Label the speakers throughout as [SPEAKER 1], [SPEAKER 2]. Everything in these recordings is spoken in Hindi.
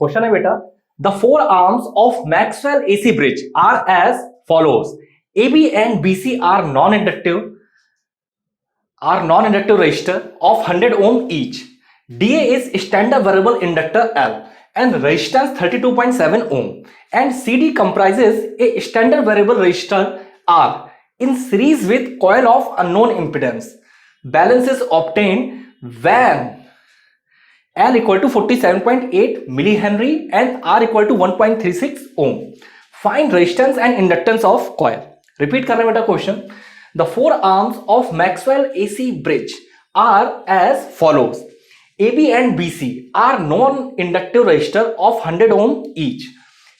[SPEAKER 1] क्वेश्चन है बेटा, the four arms of Maxwell AC bridge are as follows. AB and BC are non-inductive resistor of 100 ohm each. DA is standard variable inductor L and resistance 32.7 ohm, and CD comprises a standard variable resistor R in series with coil of unknown impedance. Balance is obtained when L equal to 47.8 millihenry and R equal to 1.36 ohm. Find resistance and inductance of coil. Repeat कर रहे हैं बेटा question. The four arms of Maxwell AC bridge are as follows. AB and BC are non-inductive resistor of 100 ohm each.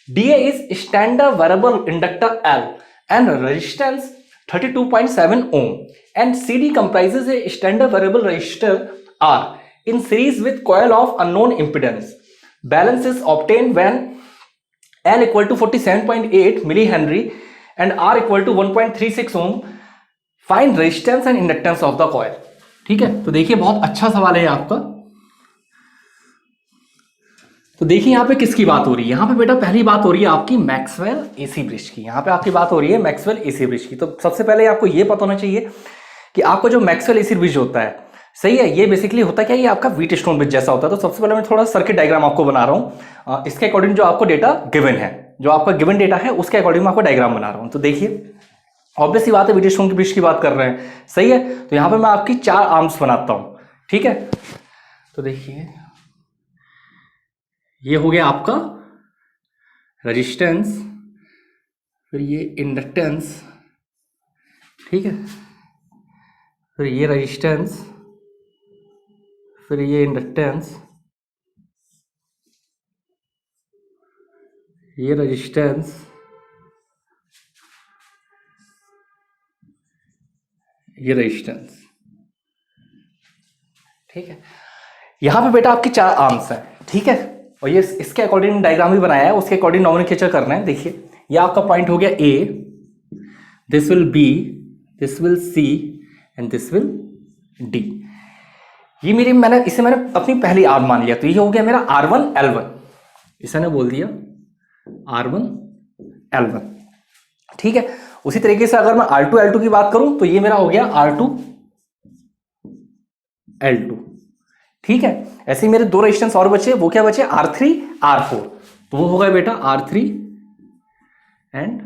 [SPEAKER 1] DA is standard variable inductor L and resistance 32.7 ohm, and CD comprises a standard variable resistor R in series with coil of unknown impedance. Balance is obtained when L equal to 47.8 millihenry and R equal to 1.36 ohm. Find resistance and inductance of the coil. ठीक है, तो देखिए बहुत अच्छा सवाल है आपका. तो देखिए यहाँ पे किसकी बात हो रही है. यहाँ पे बेटा पहली बात हो रही है आपकी मैक्सवेल एसी ब्रिज की. यहाँ पे आपकी बात हो रही है मैक्सवेल एसी ब्रिज की. तो सबसे पहले आपको ये पता होना चाहिए कि आपको जो मैक्सवेल एसी ब्रिज होता है, सही है, ये बेसिकली होता क्या है, ये आपका व्हीटस्टोन ब्रिज जैसा होता है. तो सबसे पहले मैं थोड़ा सर्किट डायग्राम आपको बना रहा हूँ. इसके अकॉर्डिंग जो आपको डेटा गिवन है, जो आपका गिवन डेटा है उसके अकॉर्डिंग मैं आपको डायग्राम बना रहा हूँ. तो देखिए ऑब्वियस ही बात है, व्हीटस्टोन के ब्रिज की बात कर रहे हैं, सही है. तो यहाँ पे मैं आपकी 4 आर्म्स बनाता हूँ. ठीक है, तो देखिए ये हो गया आपका रेजिस्टेंस, फिर ये इंडक्टेंस, ठीक है, फिर ये रेजिस्टेंस, फिर ये इंडक्टेंस, ये रेजिस्टेंस, ये रेजिस्टेंस. ठीक है, यहां पे बेटा आपकी 4 आर्म्स हैं. ठीक है, और ये इसके अकॉर्डिंग डायग्राम भी बनाया है, उसके अकॉर्डिंग नोमेनक्लेचर करना है. देखिए ये आपका पॉइंट हो गया A, this will B, this will C and this will D. ये मेरी इसे मैंने अपनी पहली आर्म मान लिया. तो ये हो गया मेरा R1 L1, इसे ने बोल दिया R1 L1. ठीक है, उसी तरीके से अगर मैं R2 L2 की बात करूं तो ये मेरा हो गया R2 L2. ठीक है, ऐसे ही मेरे 2 रेजिस्टेंस और बचे. वो क्या बचे, R3 R4. तो वो हो गया बेटा R3 एंड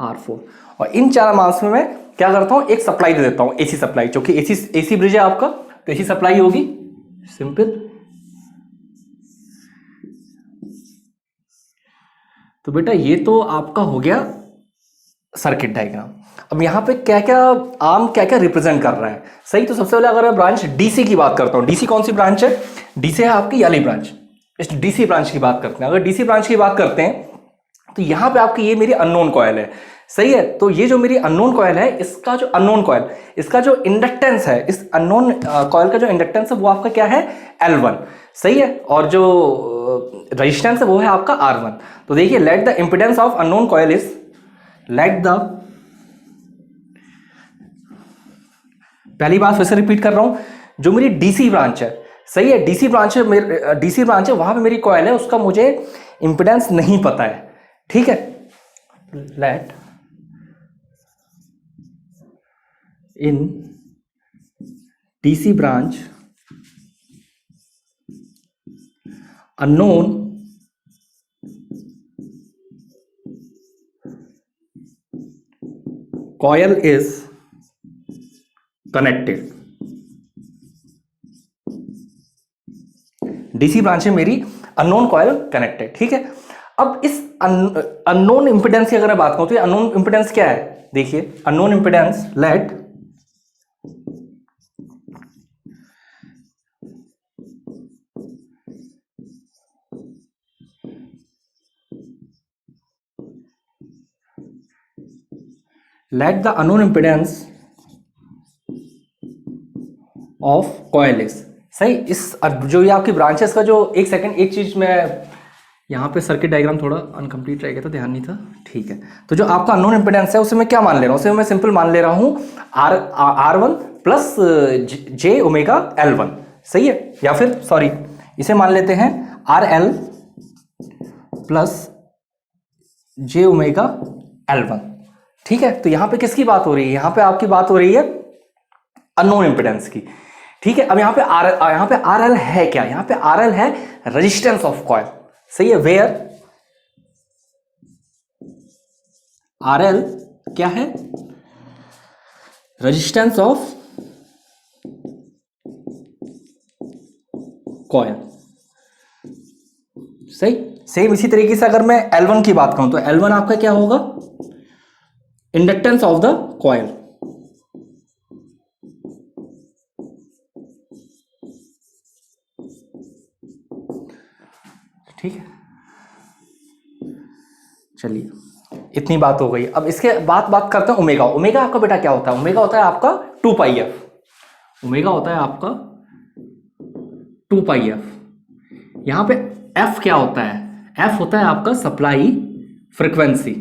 [SPEAKER 1] R4. और इन 4 मास में मैं क्या करता हूं, एक सप्लाई दे देता हूं, एसी सप्लाई, क्योंकि एसी ब्रिज है आपका, तो एसी सप्लाई होगी. सिंपल. तो बेटा ये तो आपका हो गया सर्किट डायग्राम. अब यहाँ पे क्या क्या आर्म क्या क्या रिप्रेजेंट कर रहा है, सही. तो सबसे पहले अगर मैं ब्रांच डीसी की बात करता हूँ, डीसी कौन सी ब्रांच है, डीसी है आपकी वाली ब्रांच. इस डीसी ब्रांच की बात करते हैं. अगर डीसी ब्रांच की बात करते हैं तो यहाँ पे आपकी ये मेरी अननोन कॉइल है, सही है. तो ये जो मेरी अननोन कॉइल है, इसका जो अननोन कॉइल, इसका जो इंडक्टेंस है, इस अननोन कॉइल का जो इंडक्टेंस है वो आपका क्या है, L1, सही है. और जो रेजिस्टेंस है वो है आपका R1. तो देखिए let the impedance of unknown coil is, let the, पहली बात फिर से रिपीट कर रहा हूं, जो मेरी डीसी ब्रांच है, सही है, डीसी ब्रांच है, वहां पे मेरी कॉइल है, उसका मुझे इंपिडेंस नहीं पता है. ठीक है, let in DC branch unknown coil is connected. DC branch है मेरी अननोन कॉइल कनेक्टेड. ठीक है, अब इस अननोन इंपिडेंस की अगर मैं बात करूं तो ये अननोन इंपिडेंस क्या है, देखिए unknown impedance, let the unknown impedance of coil is, सही. इस जो ये आपकी ब्रांचेस का जो, एक सेकंड, एक चीज मैं यहाँ पे सर्किट डायग्राम थोड़ा अनकम्प्लीट रह गया था, ध्यान नहीं था. ठीक है, तो जो आपका अननोन इंपिडेंस है उसे मैं क्या मान ले रहा हूँ, उसे मैं सिंपल मान ले रहा हूँ R1 plus J omega L1, सही है. या फिर सॉरी, इसे मान लेते हैं RL प्लस जे ओमेगा L1। ठीक है, तो यहां पे किसकी बात हो रही है? यहां पे आपकी बात हो रही है अननोन इंपेडेंस की। ठीक है, अब यहां पे आर एल है क्या? यहां पे आर एल है रेजिस्टेंस ऑफ कॉइल। सही है, वेयर आर एल क्या है? Resistance of coil. सही, सेम इसी तरीके से अगर मैं L1 की बात करूं तो L1 आपका क्या होगा? Inductance of the coil. ठीक है, चलिए इतनी बात हो गई। अब इसके बाद बात करते हैं ओमेगा। ओमेगा आपका बेटा क्या होता है? ओमेगा होता है आपका 2πf। ओमेगा होता है आपका 2πf। यहां पे f क्या होता है? f होता है आपका सप्लाई फ्रीक्वेंसी।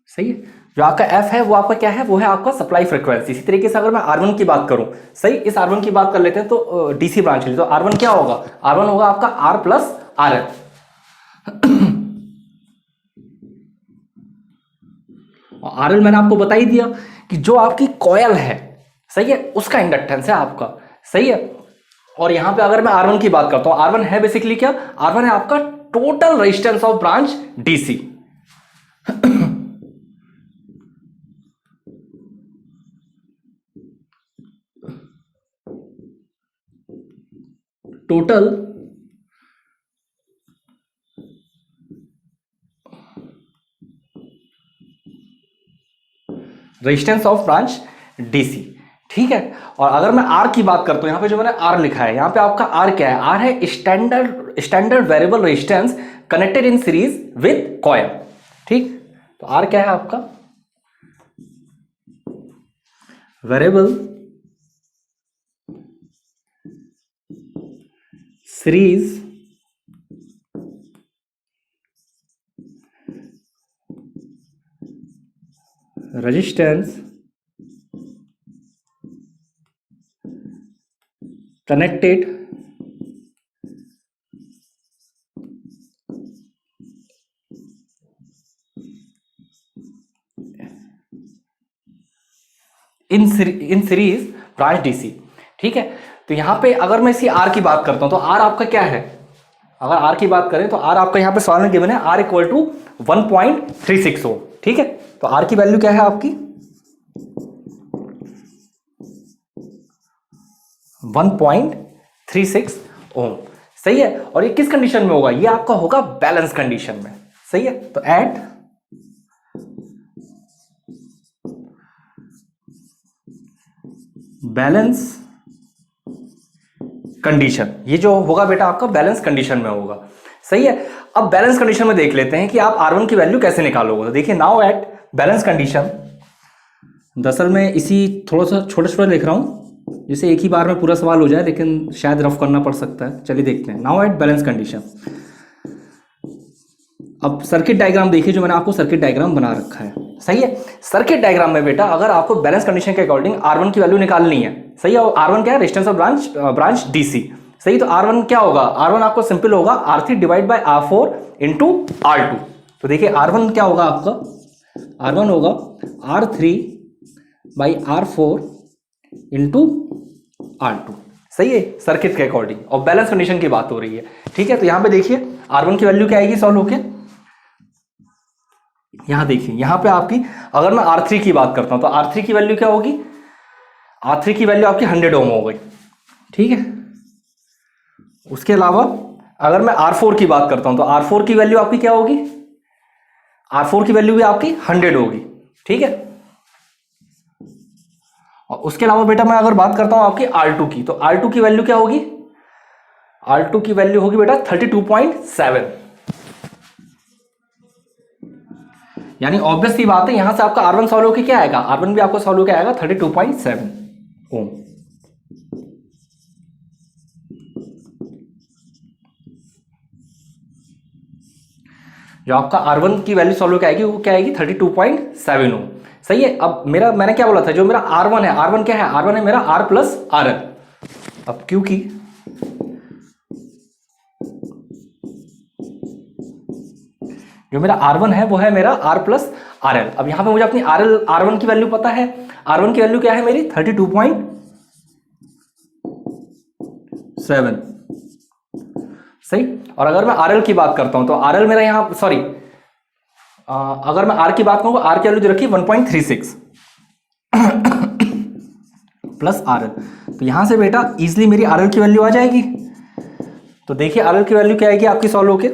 [SPEAKER 1] सही है, जो आपका f है वो आपका क्या है? वो है आपका सप्लाई फ्रीक्वेंसी। इसी तरीके से अगर मैं R1 की बात करूं, सही, इस R1 की बात कर लेते हैं तो डीसी ब्रांच के लिए, तो R1 क्या होगा? R1 होगा आपका R प्लस RL। और RL मैंने आपको बता ही दिया कि जो आपकी कॉयल है, सही है, उसका इंडक्टेंस है आपका। सही है, और यहां पे अगर मैं R1 की बात करता हूं, R1 है बेसिकली क्या? R1 है आपका total resistance of branch DC. Total resistance of branch DC. ठीक है, और अगर मैं आर की बात करता हूं, यहां पे जो मैंने आर लिखा है, यहां पे आपका आर क्या है? आर है standard variable resistance connected in series with coil. ठीक, तो आर क्या है आपका? Variable series resistance connected in series branch DC. ठीक है, तो यहां पे अगर मैं इसी आर की बात करता हूं तो आर आपका क्या है? अगर आर की बात करें तो आर आपका यहां पे सवाल में गिवन है आर इक्वल टू 1.36 ओम। ठीक है, तो आर की वैल्यू क्या है आपकी? 1.36 ओम। सही है, और ये किस कंडीशन में होगा? ये आपका होगा बैलेंस कंडीशन में। सही है, तो एट बैलेंस कंडीशन, ये जो होगा बेटा आपका बैलेंस कंडीशन में होगा। सही है, अब बैलेंस कंडीशन में देख लेते हैं कि आप R1 की वैल्यू कैसे निकालोगे। तो देखिए, नाउ एट बैलेंस कंडीशन, दरअसल मैं इसी थोड़ा सा छोटा छोटा लिख रहा हूं जिससे एक ही बार में पूरा सवाल हो जाए, लेकिन शायद रफ करना पड़ सकता है। चलिए देखते हैं। नाउ एट बैलेंस कंडीशन, अब सर्किट डायग्राम देखिए, जो मैंने आपको सर्किट डायग्राम बना रखा है। सही है, सर्किट डायग्राम में बेटा अगर आपको बैलेंस कंडीशन के अकॉर्डिंग R1 की वैल्यू निकालनी है, सही है, और R1 क्या है? Resistance of branch DC. सही, तो R1 क्या होगा? R1 आपको सिंपल होगा R3 divide by R4 into R2। तो देखिए R1 क्या होगा आपका? R1 होगा R3 by R4 into R2। सही है, सर्किट के अकॉर्डिंग, और बैलेंस कंडीशन की बात हो रही है। ठीक है, तो यहां पे देखिए R1 की वैल्यू क्या आएगी सॉल्व होके? यहां देखिए, यहां पे आपकी अगर मैं R3 की बात करता हूं तो R3 की वैल्यू क्या होगी? R3 की वैल्यू आपकी 100 ओम हो गई। ठीक है, उसके अलावा अगर मैं R4 की बात करता हूं तो R4 की वैल्यू आपकी क्या होगी? R4 की वैल्यू भी आपकी 100 होगी। ठीक है, और उसके अलावा बेटा मैं अगर बात करता हूं आपकी R2 की, तो R2 की वैल्यू क्या होगी? R2 की वैल्यू होगी बेटा 32.7। यानी ऑब्वियस सी बात है, यहां से आपका R1 सॉल्व होकर क्या आएगा? R1 भी आपको सॉल्व होकर आएगा 32.7 ओम। जो आपका R1 की वैल्यू सॉल्व होकर आएगी वो क्या आएगी? 32.7 ओम। सही है। अब मेरा मैंने क्या बोला था, जो मेरा R1 है, R1 क्या है, R1 है मेरा R प्लस RL। अब क्योंकि जो मेरा R1 है वो है मेरा R प्लस RL। अब यहां पे मुझे अपनी R1 की वैल्यू पता है। R1 की वैल्यू क्या है मेरी 32.7, सही। और अगर मैं RL की बात करता हूं तो RL मेरा यहां सॉरी अगर मैं R की बात करूं, R की वैल्यू दे रखी 1.36 प्लस RL। तो यहां से बेटा इजिली मेरी RL की वैल्यू आ जाएगी। तो देखिए RL की वैल्यू क्या आएगी आपकी सॉल्व होके,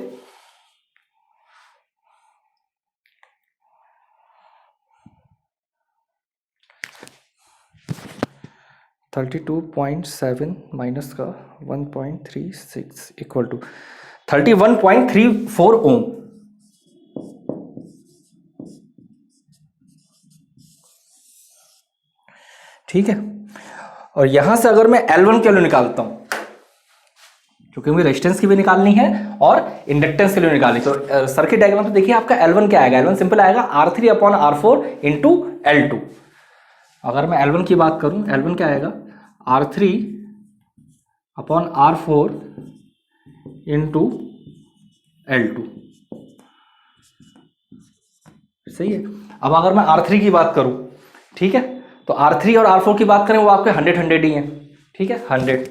[SPEAKER 1] 32.7 माइनस का 1.36 इक्वल टू 31.34 ओम। ठीक है। और यहां से अगर मैं L1 की वैल्यू निकालता हूं, क्योंकि मुझे रेजिस्टेंस की भी निकालनी है और इंडक्टेंस के लिए निकालनी, तो सर्किट डायग्राम तो देखिए आपका L1 क्या आएगा, L1 सिंपल आएगा R3 upon R4 into L2। अगर मैं L1 की बात करूं, L1 क्या आएगा R3 upon R4 into L2, सही है। अब अगर मैं R3 की बात करूं, ठीक है, तो R3 और R4 की बात करें वो आपके 100 ही हैं, ठीक है, 100।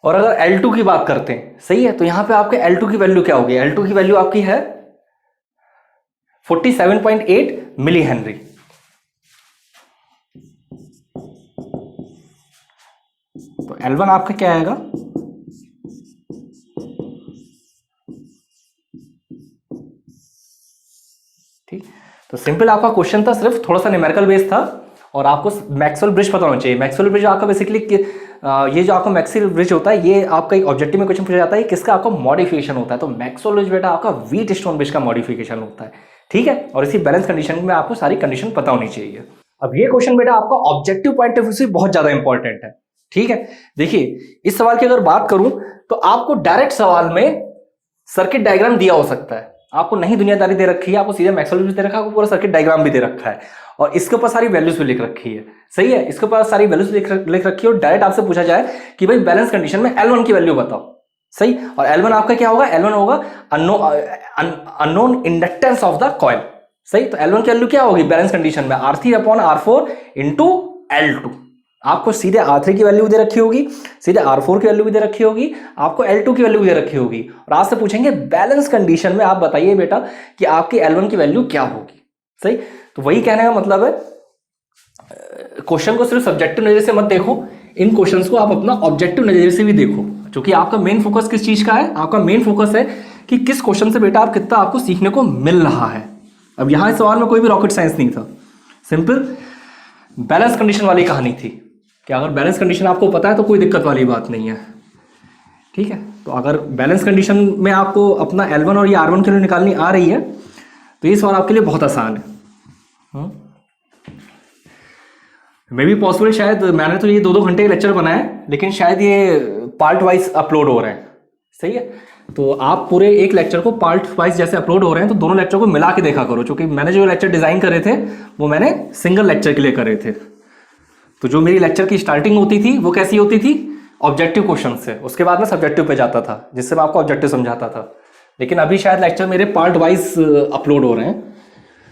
[SPEAKER 1] और अगर L2 की बात करते हैं, सही है, तो यहां पे आपके L2 की वैल्यू क्या होगी, L2 की वैल्यू आपकी है 47.8 मिली हेनरी। तो L1 आपका क्या आएगा, ठीक। तो सिंपल आपका क्वेश्चन था, सिर्फ थोड़ा सा न्यूमेरिकल बेस था और आपको मैक्सवेल ब्रिज पता होना चाहिए। मैक्सवेल ब्रिज आपका बेसिकली ये जो आपका मैक्सवेल ब्रिज होता है, ये आपका एक ऑब्जेक्टिव में क्वेश्चन पूछा जाता है किसका आपका मॉडिफिकेशन होता है। तो मैक्सवेल ब्रिज बेटा आपका व्हीट स्टोन ब्रिज का मॉडिफिकेशन होता है, ठीक है। और इसी बैलेंस कंडीशन में आपको सारी कंडीशन पता होनी चाहिए। अब ये क्वेश्चन बेटा आपका ऑब्जेक्टिव पॉइंट ऑफ व्यू से बहुत ज्यादा इंपॉर्टेंट है, ठीक है। देखिए इस सवाल की अगर बात करूं तो आपको डायरेक्ट सवाल में सर्किट डायग्राम दिया हो सकता है, आपको नहीं दुनियादारी दे रखी है, आपको सीधे मैक्सवेल ब्रिज दे रखा है, आपको पूरा सर्किट डायग्राम भी दे रखा है और इसके ऊपर सारी वैल्यूज भी लिख रखी है, सही है। इसके ऊपर सारी वैल्यूज लिख रखी है और डायरेक्ट आपसे पूछा जाए कि भाई बैलेंस कंडीशन में L1 की वैल्यू बताओ, सही। और L1 आपका क्या होगा, L1 होगा unknown inductance of the coil, सही। तो L1 की वैल्यू क्या होगी बैलेंस कंडीशन में, R3 upon R4 into L2। आपको सीधे R3 की वैल्यू दे रखी होगी, सीधे R4 की वैल्यू भी दे रखी होगी, आपको L2 की वैल्यू भी दे रखी होगी और आज से पूछेंगे बैलेंस कंडीशन में आप बताइए बेटा कि आपकी L1 की वैल्यू क्या होगी, सही। तो वही कहने का मतलब है, क्वेश्चन को सिर्फ सब्जेक्टिव नजर से मत देखो, इन क्वेश्चंस को आप अपना ऑब्जेक्टिव नजर से भी देखो, क्योंकि आपका मेन फोकस किस चीज का है, आपका मेन फोकस है कि किस क्वेश्चन से बेटा आप कितना आपको सीखने को मिल रहा है। अब यहां इस सवाल में कोई भी रॉकेट साइंस नहीं था, सिंपल बैलेंस कंडीशन वाली कहानी थी कि अगर बैलेंस कंडीशन आपको पता है तो कोई दिक्कत वाली बात नहीं है, ठीक है। तो अगर बैलेंस कंडीशन में आपको अपना L1 और ये R1 के लिए निकालनी आ रही है तो ये सवाल आपके लिए बहुत आसान है। मे बी पॉसिबल, शायद मैंने तो ये 2-2 घंटे लेक्चर बनाया है, लेकिन शायद ये पार्ट वाइज अपलोड हो रहे हैं, सही है। तो आप पूरे एक लेक्चर को पार्ट वाइज जैसे अपलोड हो रहे हैं तो दोनों लेक्चर को मिला के देखा करो, क्योंकि मैंने जो लेक्चर डिजाइन करे थे वो मैंने सिंगल लेक्चर के लिए करे थे। तो जो मेरी लेक्चर की स्टार्टिंग होती थी वो कैसी होती थी, ऑब्जेक्टिव क्वेश्चन से, उसके बाद में सब्जेक्टिव पे जाता था जिससे मैं आपको ऑब्जेक्टिव समझाता था। लेकिन अभी शायद लेक्चर मेरे पार्ट वाइज अपलोड हो रहे हैं,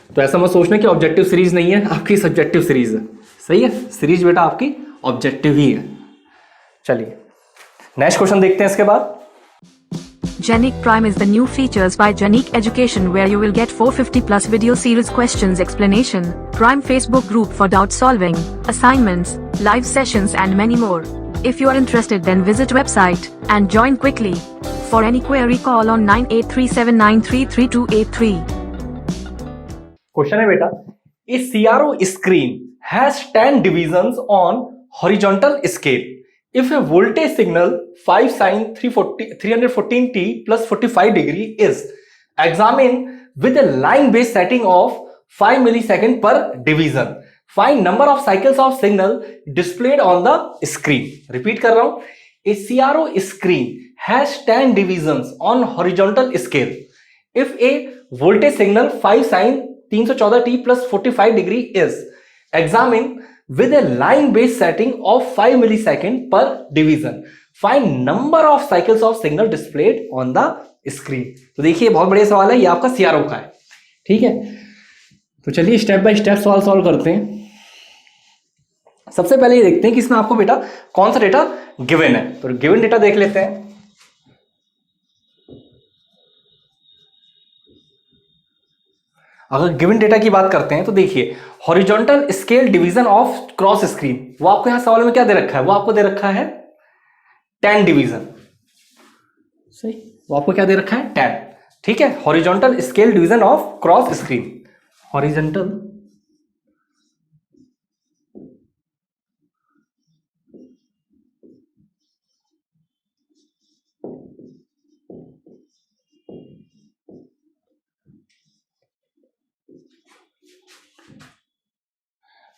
[SPEAKER 1] तो ऐसा मत सोचना कि ऑब्जेक्टिव सीरीज नहीं है, आपकी सब्जेक्टिव सीरीज है, सही है। सीरीज बेटा आपकी ऑब्जेक्टिव ही है। चलिए नेक्स्ट क्वेश्चन देखते हैं इसके बाद।
[SPEAKER 2] Genic Prime is the new features by Genic Education where you will get 450 plus video series questions explanation, Prime Facebook group for doubt solving, assignments, live sessions and many more. If you are interested then visit website and join quickly. For any query call on 9837933283.
[SPEAKER 1] Question है बेटा, a CRO screen has 10 divisions on horizontal scale. If a voltage signal 5 sin 314t plus 45 degree is examined with a line based setting of 5 millisecond per division, find number of cycles of signal displayed on the screen. Repeat कर रहा हूं, a CRO screen has 10 divisions on horizontal scale. If a voltage signal 5 sin 314t plus 45 degree is examined with a line based setting of 5 millisecond per division, find number of cycles of signal displayed on the screen. तो देखिए बहुत बढ़िया सवाल है, ये आपका सीआरओ का है, ठीक है। तो चलिए स्टेप बाय स्टेप सवाल सॉल्व करते हैं। सबसे पहले ये देखते हैं कि इसमें आपको बेटा कौन सा डेटा गिवन है। तो गिवन डेटा देख लेते हैं। अगर गिवन डेटा की बात करते हैं तो देखिए horizontal scale division of cross screen, वो आपको यहां सवाल में क्या दे रखा है, वो आपको दे रखा है 10 डिवीजन, सही, वो आपको क्या दे रखा है 10, ठीक है। Horizontal scale division of cross screen, horizontal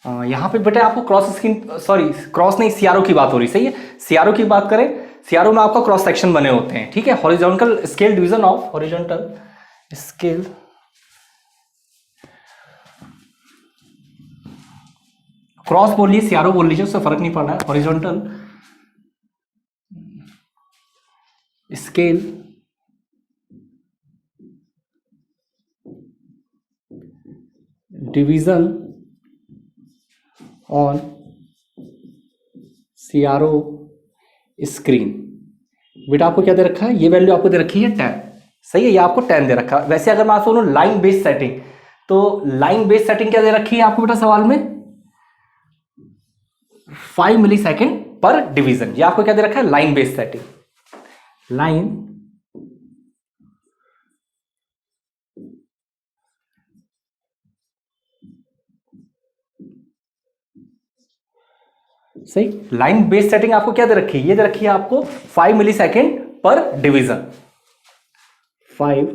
[SPEAKER 1] यहां पे बेटा आपको क्रॉस स्क्रीन, सॉरी क्रॉस नहीं, सीआरओ की बात हो रही, सही है। सीआरओ की बात करें, सीआरओ में आपका क्रॉस सेक्शन बने होते हैं, ठीक है। Horizontal scale division of, horizontal scale cross बोल लीजिए, सीआरओ बोल लीजिए, उससे फर्क नहीं पड़ रहा है। Horizontal scale division on CRO screen, बेटा आपको क्या दे रखा है, ये वैल्यू आपको दे रखी है 10, सही है, ये आपको 10 दे रखा है। वैसे अगर मैं आपको बोलूं लाइन बेस्ड सेटिंग, तो लाइन बेस्ड सेटिंग क्या दे रखी है आपको बेटा सवाल में 5 मिली सेकेंड पर डिवीजन, ये आपको क्या दे रखा है लाइन बेस्ड सेटिंग, लाइन सही। लाइन बेस्ड सेटिंग आपको क्या दे रखी है, ये दे रखी है आपको 5 मिली सेकेंड पर डिवीजन, 5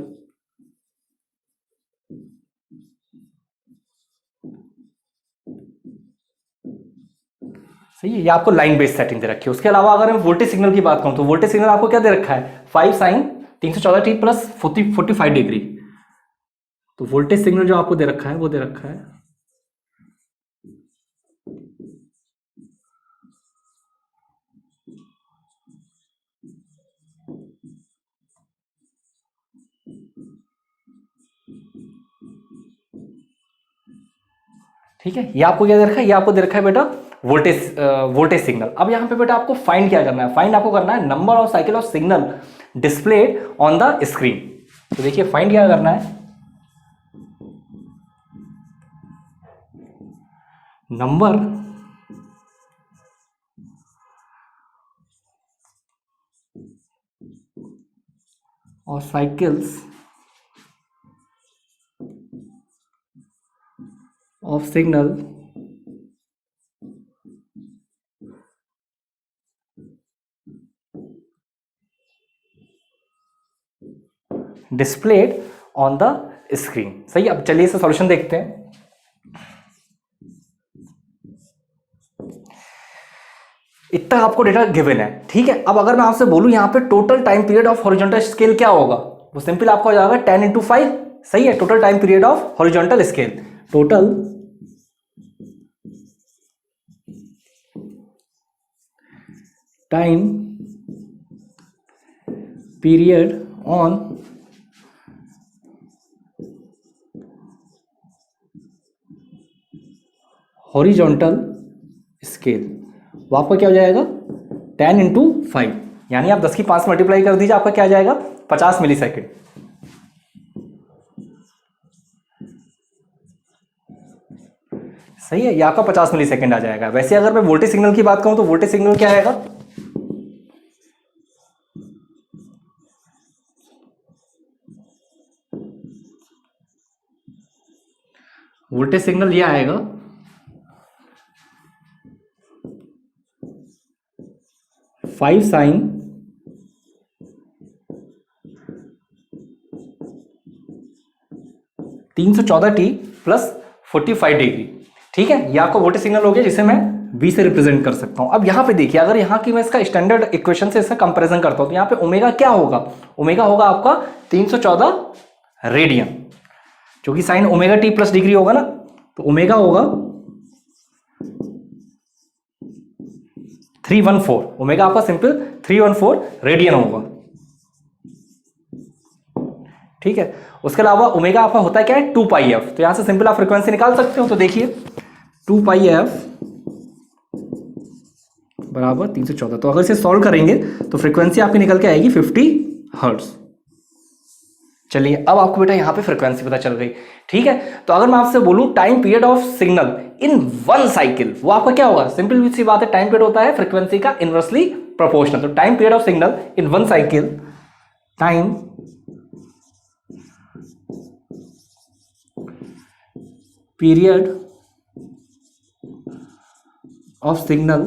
[SPEAKER 1] सही है, ये आपको लाइन बेस्ड सेटिंग दे रखी है। उसके अलावा अगर मैं वोल्टेज सिग्नल की बात करूं तो वोल्टेज सिग्नल आपको क्या दे रखा है 5 साइन 314t प्लस 45 डिग्री। तो वोल्टेज सिग्नल जो आपको दे रखा है वो दे रखा है ठीक है, ये आपको क्या दे रखा है, ये आपको दे रखा है बेटा वोल्टेज सिग्नल। अब यहां पे बेटा आपको फाइंड क्या करना है, फाइंड आपको करना है number of cycle of signal displayed on the screen. तो देखिए फाइंड क्या करना है, नंबर और cycles of signal displayed on the screen, सही। अब चलिए इसे सॉल्यूशन देखते हैं। इतना आपको डेटा गिवन है, ठीक है। अब अगर मैं आपसे बोलूं यहां पे total time period of horizontal scale क्या होगा, वो सिंपल आपको हो जाएगा 10 × 5, सही है। Total time period of horizontal scale, total time period on horizontal scale, वो आपका क्या हो जाएगा 10 × 5, यानी आप 10 की 5 मल्टीप्लाई कर दीजिए, आपका क्या आ जाएगा 50 मिली सेकेंड, सही है, ये आपका 50 मिली सेकेंड आ जाएगा। वैसे अगर मैं वोल्टेज सिग्नल की बात करूं तो वोल्टेज सिग्नल क्या आएगा, वोल्टेज सिग्नल ये आएगा 5 साइन 314t प्लस 45 डिग्री, ठीक है। ये आपका वोल्टेज सिग्नल हो गया जिसे मैं बी से रिप्रेजेंट कर सकता हूं। अब यहां पे देखिए, अगर यहां की मैं इसका स्टैंडर्ड इक्वेशन से इसका कंपैरिजन करता हूं तो यहां पे ओमेगा क्या होगा, ओमेगा होगा आपका 314 रेडियन, जो कि sine omega T plus degree होगा ना, तो ओमेगा होगा 314, ओमेगा आपका सिंपल 314 रेडियन होगा, ठीक है। उसके अलावा ओमेगा आपका होता है क्या है 2 पाई एफ, तो यहां से सिंपल आप फ्रीक्वेंसी निकाल सकते हो। तो देखिए 2 पाई एफ बराबर 314, तो अगर इसे सॉल्व करेंगे तो फ्रीक्वेंसी आपकी निकल के आएगी 50 हर्ट्ज। चलिए अब आपको बेटा यहां पे फ्रीक्वेंसी पता चल गई, ठीक है। तो अगर मैं आपसे बोलूं time period of signal in one cycle, वो आपका क्या होगा, सिंपल सी बात है, टाइम पीरियड होता है फ्रीक्वेंसी का इनवर्सली प्रोपोर्शनल। तो time period of signal in one cycle, time period of signal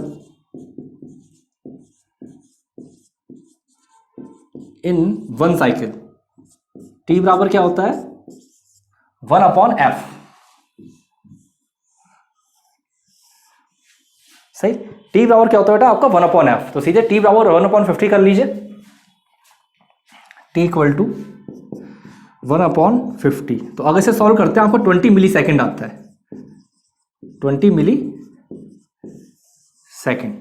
[SPEAKER 1] in one cycle, T बराबर क्या होता है 1/f, सही। टी बराबर क्या होता है बेटा आपका 1/f, तो सीधे टी बराबर 1/50 कर लीजिए, टी इक्वल टू 1/50। तो अगर इसे सॉल्व करते हैं आपको 20 मिली सेकेंड आता है, 20 मिली सेकेंड,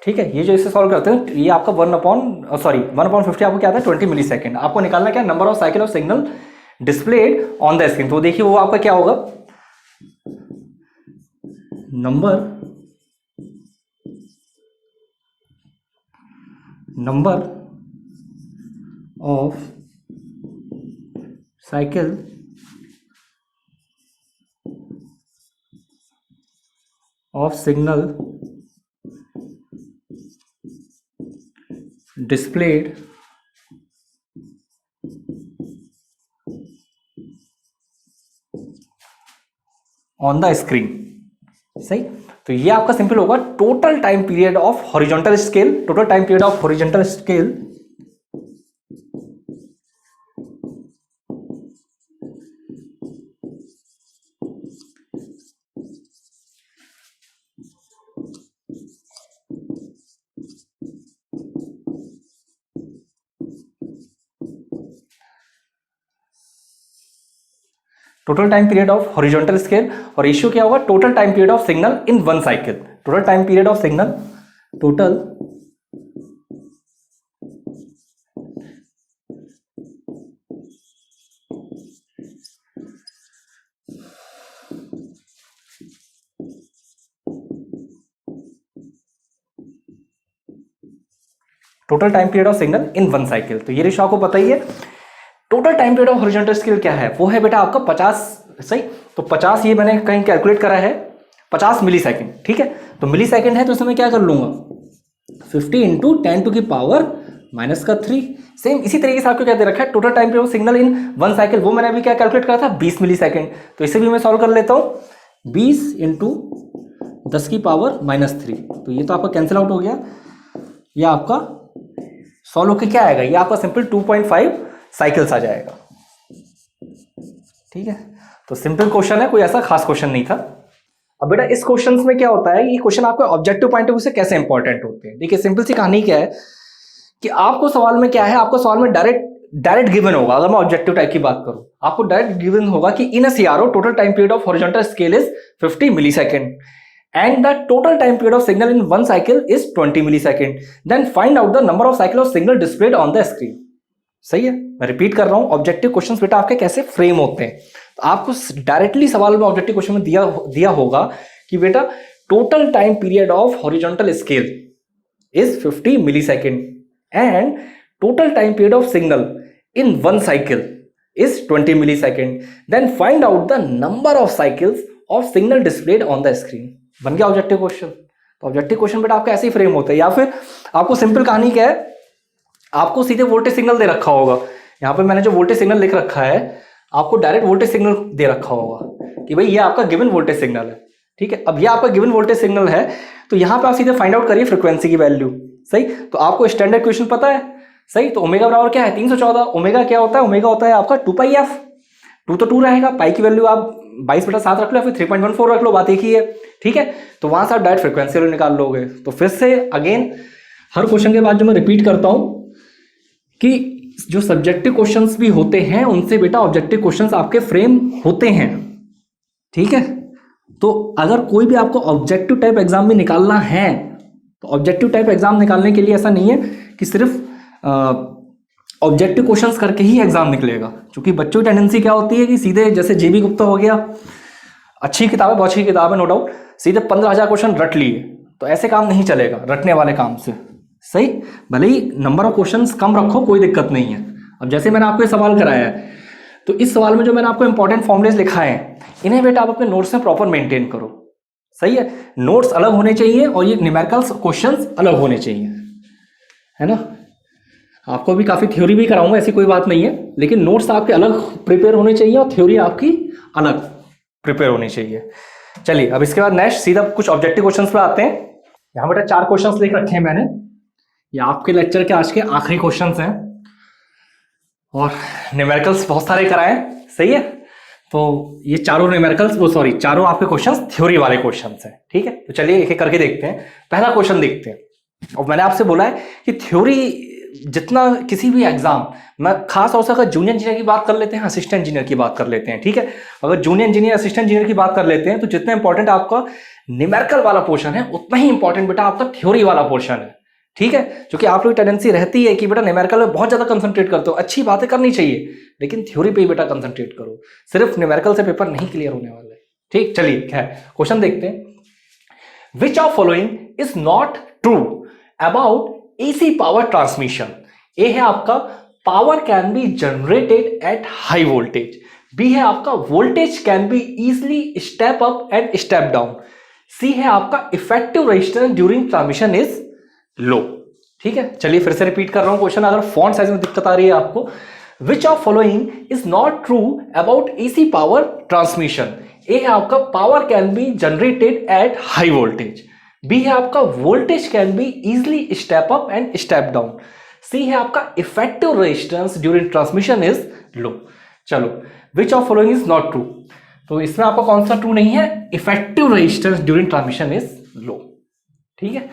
[SPEAKER 1] ठीक है। ये जो इसे सॉल्व करते हैं ये आपका 1/50 आपको क्या आता है 20 मिली सेकेंड। आपको निकालना क्या, number of cycle of signal displayed on the screen. तो देखिए वो आपका क्या होगा, number of cycle of signal displayed on the screen, सही। तो ये आपका सिंपल होगा total time period of horizontal scale, total time period of horizontal scale total time period of horizontal scale, और रेशियो क्या होगा total time period of signal in one cycle, total time period of signal, total total time period of signal in one cycle. तो ये रेशियो आपको पता ही है। Total time period of horizontal scale क्या है, वो है बेटा आपका 50, सही। तो 50 ये मैंने कहीं कैलकुलेट करा है 50 मिली सेकेंड, ठीक है। तो मिली सेकेंड है तो इसमें मैं क्या कर लूंगा 50 इंटू 10⁻³ सेम इसी तरीके से आपको क्या दे रखा है total time period of signal in one cycle, वो मैंने अभी क्या कैलकुलेट करा था 20 मिली सेकेंड। तो इसे भी मैं सॉल्व कर लेता हूं 20 इंटू 10⁻³ तो ये तो आपका कैंसिल आउट हो गया, ये आपका सॉल्व होकर क्या आएगा, ये आपका सिंपल 2.5 साइकिल्स आ जाएगा, ठीक है। तो सिंपल क्वेश्चन है, कोई ऐसा खास क्वेश्चन नहीं था। अब बेटा इस क्वेश्चन में क्या होता है, ये क्वेश्चन आपके ऑब्जेक्टिव पॉइंट ऑफ व्यू से कैसे इंपॉर्टेंट होते हैं। देखिए सिंपल सी कहानी क्या है कि आपको सवाल में क्या है, आपको सवाल में डायरेक्ट गिवन होगा। अगर मैं ऑब्जेक्टिव टाइप की बात करूं, आपको डायरेक्ट गिवन होगा कि in a CRO total time period of horizontal scale is 50 milli second and the total time period of signal in one cycle is 20 millisecond. Then find out the number of cycle of signal displayed on the screen. सही है, मैं रिपीट कर रहा हूं, ऑब्जेक्टिव क्वेश्चंस बेटा आपके कैसे फ्रेम होते हैं। तो आपको डायरेक्टली सवाल में ऑब्जेक्टिव क्वेश्चन में दिया होगा कि बेटा total time period of horizontal scale is 50 millisecond and total time period of signal in one cycle is 20 millisecond. Then find out the number of cycles of signal displayed on the screen. बन गया ऑब्जेक्टिव क्वेश्चन। तो ऑब्जेक्टिव क्वेश्चन बेटा आपका ऐसे ही फ्रेम होता है, या फिर आपको सिंपल कहानी क्या है, आपको सीधे वोल्टेज सिग्नल दे रखा होगा। यहां पे मैंने जो वोल्टेज सिग्नल लिख रखा है, आपको डायरेक्ट वोल्टेज सिग्नल दे रखा होगा कि भाई ये आपका गिवन वोल्टेज सिग्नल है, ठीक है। अब ये आपका गिवन वोल्टेज सिग्नल है, तो यहां पे आप सीधे फाइंड आउट करिए फ्रीक्वेंसी की वैल्यू, सही। तो आपको स्टैंडर्ड क्वेश्चन पता है, सही। तो ओमेगा बराबर क्या है 314, ओमेगा क्या होता है, ओमेगा होता है आपका 2 पाई एफ, 2 तो 2 रहेगा, पाई की वैल्यू आप 22/7 रख लो या फिर 3.14 रख लो, बात एक ही है, ठीक है। तो वहां से आप डायरेक्ट फ्रीक्वेंसी वैल्यू निकाल लोगे। तो फिर से अगेन हर क्वेश्चन के बाद जो मैं रिपीट करता हूं कि जो सब्जेक्टिव क्वेश्चंस भी होते हैं उनसे बेटा ऑब्जेक्टिव क्वेश्चंस आपके फ्रेम होते हैं, ठीक है। तो अगर कोई भी आपको ऑब्जेक्टिव टाइप एग्जाम में निकालना है तो ऑब्जेक्टिव टाइप एग्जाम निकालने के लिए ऐसा नहीं है कि सिर्फ ऑब्जेक्टिव क्वेश्चंस करके ही एग्जाम निकलेगा, क्योंकि बच्चों की टेंडेंसी क्या होती है कि सीधे जैसे जेबी गुप्ता हो गया, अच्छी किताब है, बहुत अच्छी किताब है नो डाउट, सीधे 15,000 क्वेश्चन रट लिए। तो ऐसे काम नहीं चलेगा रटने वाले काम से, सही। भले ही नंबर ऑफ क्वेश्चंस कम रखो, कोई दिक्कत नहीं है। अब जैसे मैंने आपको ये सवाल कराया है, तो इस सवाल में जो मैंने आपको इंपॉर्टेंट फॉर्मुलेज लिखा है, इन्हें बेटा आप अपने नोट्स में प्रॉपर मेंटेन करो, सही है। नोट्स अलग होने चाहिए और ये न्यूमेरिकल्स क्वेश्चंस अलग होने चाहिए, है ना। आपको भी काफी थ्योरी भी कराऊंगा, ऐसी कोई बात नहीं है, लेकिन नोट्स आपके अलग प्रिपेयर होने चाहिए और थ्योरी आपकी अलग प्रिपेयर होनी चाहिए। चलिए अब इसके बाद नेक्स्ट सीधा कुछ ऑब्जेक्टिव क्वेश्चंस पे आते हैं। यहाँ बेटा 4 क्वेश्चंस लिख रखे हैं मैंने, ये आपके लेक्चर के आज के आखिरी क्वेश्चंस हैं और न्यूमेरिकल्स बहुत सारे कराए, सही है। तो ये चारों न्यूमेरिकल्स चारों आपके क्वेश्चंस थ्योरी वाले क्वेश्चंस हैं, ठीक है। तो चलिए एक एक करके देखते हैं। पहला क्वेश्चन देखते हैं। और मैंने आपसे बोला है कि थ्योरी जितना किसी भी एग्जाम में, खास तौर से अगर जूनियर इंजीनियर की बात कर लेते हैं, असिस्टेंट इंजीनियर की बात कर लेते हैं, ठीक है। अगर जूनियर इंजीनियर असिस्टेंट इंजीनियर की बात कर लेते हैं तो जितना इंपॉर्टेंट आपका न्यूमेरिकल वाला पोर्शन है उतना ही इंपॉर्टेंट बेटा आपका थ्योरी वाला पोर्शन है, ठीक है। क्योंकि आप लोग टेंडेंसी रहती है कि बेटा न्यूमेरिकल में बहुत ज्यादा कंसंट्रेट करते हो, अच्छी बातें करनी चाहिए, लेकिन थ्योरी पे ही बेटा कंसंट्रेट करो, सिर्फ न्यूमेरिकल से पेपर नहीं क्लियर होने वाला है, ठीक। चलिए क्वेश्चन देखते हैं। Which of following is not true about AC power transmission? A है आपका power can be generated at high voltage, B है आपका voltage can be easily step up and step down, C है आपका effective resistance during transmission is low, ठीक है। चलिए फिर से रिपीट कर रहा हूं क्वेश्चन, अगर फॉन्ट साइज में दिक्कत आ रही है आपको। Which of following is not true about AC power transmission? A है आपका power can be generated at high voltage, B है आपका voltage can be easily step up and step down, C है आपका effective resistance during transmission is low. चलो which of following is not true, तो इसमें आपका कौन सा ट्रू नहीं है? Effective resistance during transmission is low, ठीक है।